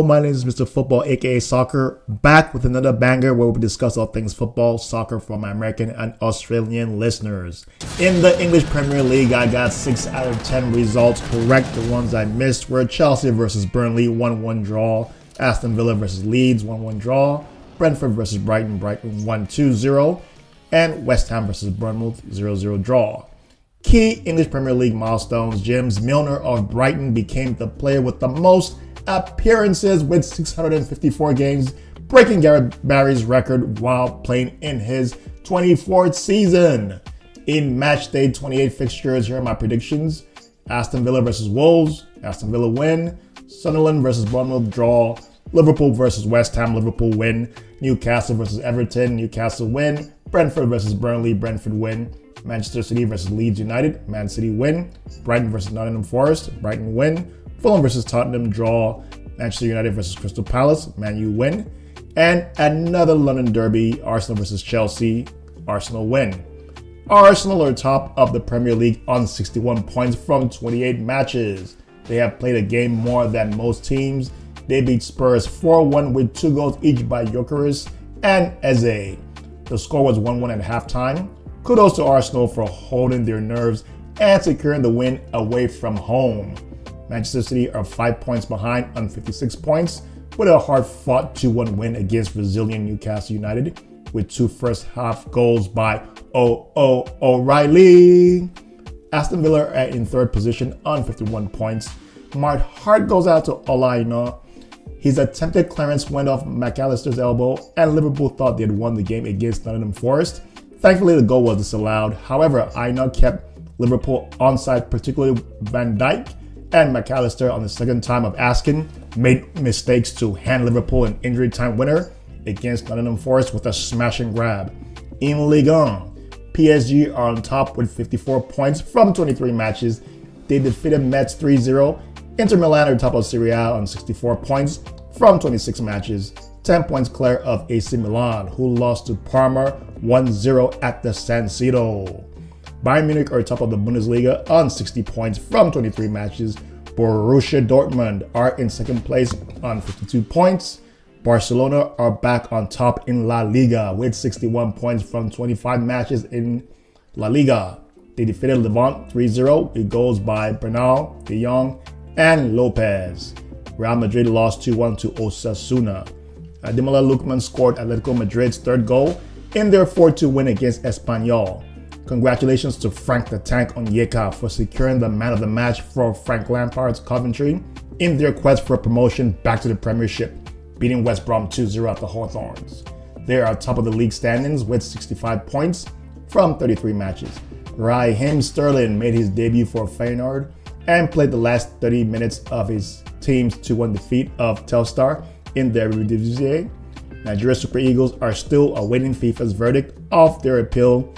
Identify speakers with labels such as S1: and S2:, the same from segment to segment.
S1: my name is Mr. Football, aka Soccer, back with another banger where we discuss all things football, soccer for my American and Australian listeners. In the English Premier League, I got 6 out of 10 results correct. The ones I missed were Chelsea versus Burnley, 1-1 draw, Aston Villa versus Leeds, 1-1 draw, Brentford versus Brighton, 1-2-0, and West Ham versus Bournemouth, 0-0 draw. Key English Premier League milestones: James Milner of Brighton became the player with the most appearances with 654 games, breaking Gareth Barry's record while playing in his 24th season. In match day 28 fixtures, here are my predictions. Aston Villa versus Wolves, Aston Villa win. Sunderland versus Bournemouth, draw. Liverpool versus West Ham, Liverpool win. Newcastle versus Everton, Newcastle win. Brentford versus Burnley, Brentford win. Manchester City versus Leeds United, Man City win. Brighton versus Nottingham Forest, Brighton win. Fulham versus Tottenham, draw. Manchester United versus Crystal Palace, Man U win. And another London derby, Arsenal versus Chelsea, Arsenal win. Arsenal are top of the Premier League on 61 points from 28 matches. They have played a game more than most teams. They beat Spurs 4-1 with 2 goals each by Gyökeres and Eze. The score was 1-1 at halftime. Kudos to Arsenal for holding their nerves and securing the win away from home. Manchester City are 5 points behind on 56 points with a hard-fought 2-1 win against resilient Newcastle United with 2 first-half goals by O'Reilly. Aston Villa are in 3rd position on 51 points. My heart goes out to Ola Aina. His attempted clearance went off McAllister's elbow, and Liverpool thought they had won the game against Nottingham Forest. Thankfully, the goal was disallowed. However, Aina kept Liverpool onside, particularly Van Dijk, and McAllister on the second time of asking made mistakes to hand Liverpool an injury time winner against Nottingham Forest with a smashing grab. In Ligue 1, PSG are on top with 54 points from 23 matches. They defeated Metz 3-0. Inter Milan are top of Serie A on 64 points from 26 matches, 10 points clear of AC Milan, who lost to Parma 1-0 at the San Siro. Bayern Munich are top of the Bundesliga on 60 points from 23 matches. Borussia Dortmund are in 2nd place on 52 points. Barcelona are back on top in La Liga with 61 points from 25 matches in La Liga. They defeated Levante 3-0 with goals by Bernal, De Jong, and Lopez. Real Madrid lost 2-1 to Osasuna. Ademola Lookman scored Atletico Madrid's 3rd goal in their 4-2 win against Espanyol. Congratulations to Frank the Tank Onyeka for securing the man of the match for Frank Lampard's Coventry in their quest for promotion back to the Premiership, beating West Brom 2-0 at the Hawthorns. They are top of the league standings with 65 points from 33 matches. Raheem Sterling made his debut for Feyenoord and played the last 30 minutes of his team's 2-1 defeat of Telstar in their Eredivisie. Nigeria Super Eagles are still awaiting FIFA's verdict of their appeal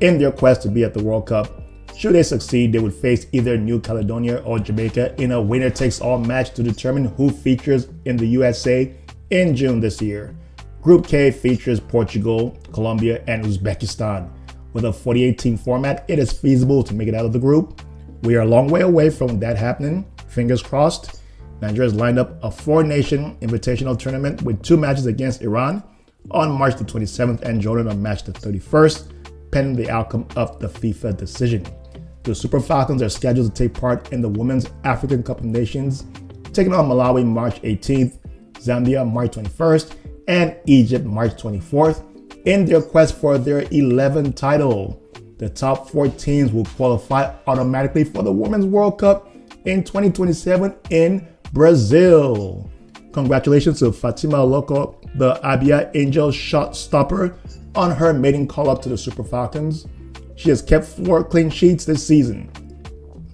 S1: in their quest to be at the World Cup. Should they succeed, they would face either New Caledonia or Jamaica in a winner-takes-all match to determine who features in the USA in June this year. Group K features Portugal, Colombia, and Uzbekistan. With a 48-team format, it is feasible to make it out of the group. We are a long way away from that happening. Fingers crossed. Nigeria has lined up a 4-nation invitational tournament with 2 matches against Iran on March the 27th and Jordan on March the 31st, pending the outcome of the FIFA decision. The Super Falcons are scheduled to take part in the Women's African Cup of Nations, taking on Malawi March 18th, Zambia March 21st, and Egypt March 24th in their quest for their 11th title. The top 4 teams will qualify automatically for the Women's World Cup in 2027 in Brazil. Congratulations to Fatima Oloko, the Abia Angels shot stopper, on her maiden call-up to the Super Falcons. She has kept 4 clean sheets this season.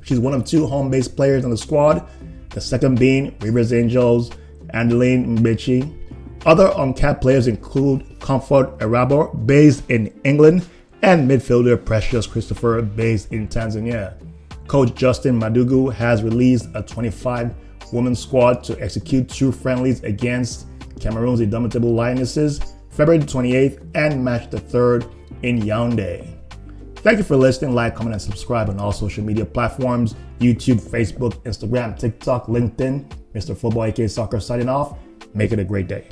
S1: She's one of 2 home-based players on the squad, the second being Rivers Angels, Andeline Mbechi. Other uncapped players include Comfort Arabo, based in England, and midfielder Precious Christopher, based in Tanzania. Coach Justin Madugu has released a 25-woman squad to execute 2 friendlies against Cameroon's Indomitable Lionesses, February 28th and March the 3rd in Yaoundé. Thank you for listening. Like, comment, and subscribe on all social media platforms: YouTube, Facebook, Instagram, TikTok, LinkedIn. Mr. Football, aka Soccer, signing off. Make it a great day.